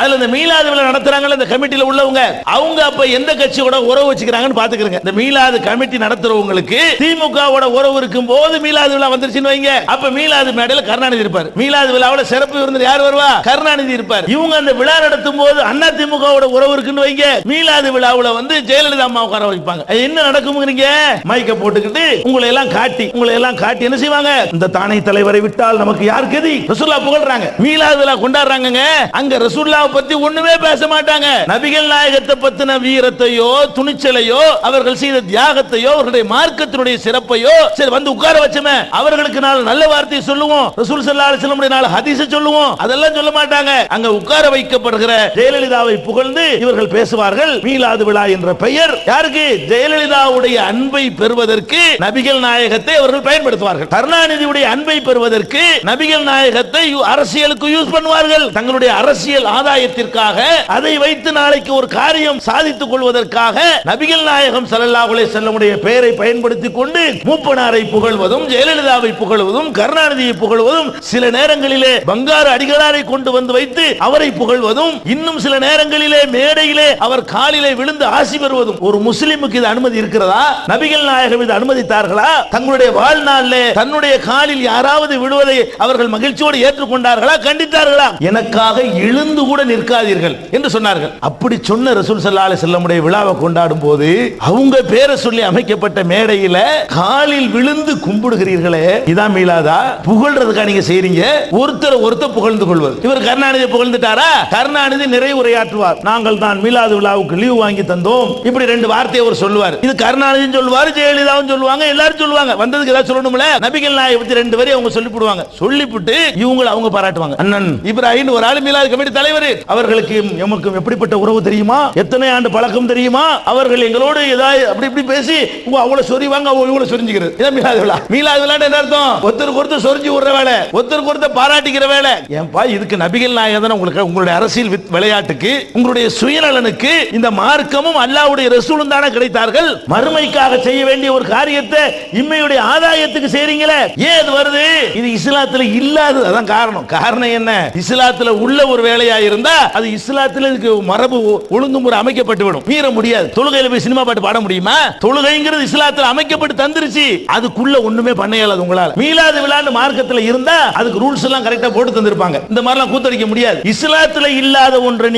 அதுல இந்த மீலாது விழா நடத்துறாங்கல்ல இந்த கமிட்டில உள்ளவங்க, அவங்க அப்ப எந்த கட்சியோட உறவு வச்சுக்கிறாங்கன்னு பாத்துக்கிறங்க. இந்த மீலாது கமிட்டி நடத்துறவங்களுக்கு திமுகவோட உறவு இருக்கும் போது மீலாது விழா வந்துருச்சுன்னு வைங்க, அப்ப மீலாது மேடையில கருணாநிதி இருப்பார். மீலாது விழாவுல சிறப்பு விருந்தினர் யார் வருவா? கருணாநிதி இருப்பார். இவங்க அந்த விழா நடத்தும் போது அண்ணா திமுகவோட உறவு இருக்குன்னு வைங்க, மீலாது விழாவுல வந்து ஜெயலலிதா அம்மா உட்கார வைப்பாங்க. என்ன நடக்கும்ங்கறீங்க? மைக்க போட்டுக்கிட்டு உங்களை எல்லாம் காட்டி என்ன செய்வாங்க? இந்த தானை தலைவரை விட்டால் நமக்கு யார் கதி? ரசூலுல்லாஹ் புகழ்றாங்க, மீலாது விழா கொண்டாடுறாங்க. அங்க ரசூலுல்லாஹ் பத்தி ஒண்ணுமே பேச மாட்டாங்க. நபிகள் நாயகத்தை பத்தின வீரத்தையோ துணிச்சலையோ அவர்கள் செய்த தியாகத்தையோ அவர்களுடைய மார்க்கத்தினுடைய சிறப்பையோ சரி வந்து உட்கார வச்சமே அவர்களுக்கு நாலு நல்ல வார்த்தையை சொல்லுவோம், ரசூல் ஸல்லல்லாஹு அலைஹி வஸல்லம் நாலு ஹதீஸை சொல்லுவோம், அதெல்லாம் சொல்ல மாட்டாங்க. அங்க உட்கார வைக்கப்படுகிற ஜெயலலிதாவை புகழ்ந்து இவர்கள் பேசுவார்கள். மீலாது விழா என்ற பெயர் யாருக்கு? ஜெயலலிதாவுடைய அன்பை பெறுவதற்கு நபிகள் நாயகத்தை அவர்கள் பயன்படுத்துவார்கள். கருணாநிதியுடைய அன்பை பெறுவதற்கு நபிகள் நாயகத்தை அரசியலுக்கு யூஸ் பண்ணுவார்கள். தங்களுடைய அரசியல் ஆதாயத்திற்காக அதை வைத்து நாளைக்கு ஒரு காரியம் சாதித்துக் கொள்வதற்காக நபிகள் நாயகம் ஸல்லல்லாஹு அலைஹி வஸல்லம் உடைய பெயரை பயன்படுத்திக் கொண்டு மூப்பனாரை புகழ்வதும் ஜெயலலிதாவை புகழ்வதும் கருணாநிதியை புகழ்வதும் சில நேரங்களிலே பங்காரு அடிகளாரை கொண்டு வந்து வைத்து அவரை புகழ்வதும் இன்னும் சில நேரங்களிலே மேடையிலே அவர் காலிலே விழுந்து ஆசி பெறுவதும். ஒரு முஸ்லிமுக்கு இது அனுமதி இருக்கிறதா? நபிகள் நாயகம் இது அனுமதித்தார்களா? தங்களுடைய வாழ்நாளிலே தன்னுடைய காலில் யாராவது விடுவதை அவர்கள் மகிழ்ச்சியோடு ஏற்றுக்கொண்டார்களா? கண்டித்தார்களா? எனக்காக எழுந்து கூட நிற்காதீர்கள் என்று சொன்னார்கள். அப்படி சொன்ன ரசூல் ஸல்லல்லாஹு அலைஹி வஸல்லம் உடைய விழாவை கொண்டாடும் போது அவங்க பேரை சொல்லி அமைக்கப்பட்ட மேடையில காலில் விழுந்து கும்பிடுகிறீர்களே, இதான் மீலாதா? புகழ்றதுக்கா நீங்க செய்றீங்க? ஒருத்தர் புகழ்ந்து கொள்வது. இவர் கருணாநிதி புகழ்ந்துட்டாரா? கருணாநிதி நிறைய உரையாற்றுவார். நாங்கள் தான் மீலாது விழாவுக்கு லீவ் வாங்கி தந்தோம், இப்படி ரெண்டு வார்த்தையை அவர் சொல்லுவார். இது கருணாநிதி சொல்லுவார், ஜெயலலிதாவும் சொல்லுவாங்க, எல்லாரும் சொல்லுவாங்க. வந்ததுக்கு ஏதாவது சொல்லணும்ல, நபிகள் நாயகத்தை ரெண்டு வரை அவங்க சொல்லிவிடுவாங்க. சொல்லிவிட்டு இவங்க அவங்க பாராட்டுவாங்க. அண்ணன் இப்ராஹிம் ஒரு ஆளு மீலாது கமிட்டி தலைவர், அவர்களுக்கு எமக்கு எப்படிப்பட்ட உறவு தெரியுமா, எத்தனை ஆண்டு பழக்கம் தெரியுமா, அவர்கள் எங்களோடு ஏதாவது அப்படி இப்படி பேசி அவ்வளவு சொரிவாங்க, இவ்வளவு சொரிஞ்சுக்கிறது. இதான் மீலாது விழா. மீலாது விழா என்ன அர்த்தம்? ஒருத்தருக்கு ஒருத்தர் சொரிஞ்சு விடுற வேலை, ஒருத்தருக்கு ஒருத்தர் பாராட்டிக்கிற வேலை. ஏன்பா இதுக்கு நபிகள் நாயகம் உங்களுக்கு உங்களுடைய அரசியல் விளையாட்டுக்கு உங்களுடைய சுயநலனுக்கு இந்த மார்க்கமும் அல்லாஹ்வுடைய ரசூலும் தானே கிடைத்தார்கள். மறுமைக்காக செய்ய வேண்டிய ஒரு காரியத்தை இம்மையுடைய ஆதாயத்துக்கு செய்றீங்களே, ஏன் இது வருது? இது இஸ்லாத்துல இல்லாதது. அதான் காரணம். காரணம் என்ன? இஸ்லாத்துல உள்ள ஒரு வேலையா இருந்தா அது இஸ்லாத்துல மரபு ஒழுங்குமுறை அமைக்கப்பட்டு விடும், மீற முடியாது. தொழுகையில போய் சினிமா பாட்டு பாட முடியுமா? தொழுகைங்கிறது இஸ்லாத்துல அமைக்கப்பட்டு தந்துருச்சு, அதுக்குள்ள ஒண்ணுமே பண்ண இயலாது உங்களால. மீலாது விழான்னு மார்க்கத்துல இருந்தா அதுக்கு ரூல்ஸ் எல்லாம் கரெக்டா போட்டு தந்திருப்பாங்க. இந்த மாதிரிலாம் கூத்தடிக்க முடியாது. இஸ்லாத்துல இல்லாத ஒன்று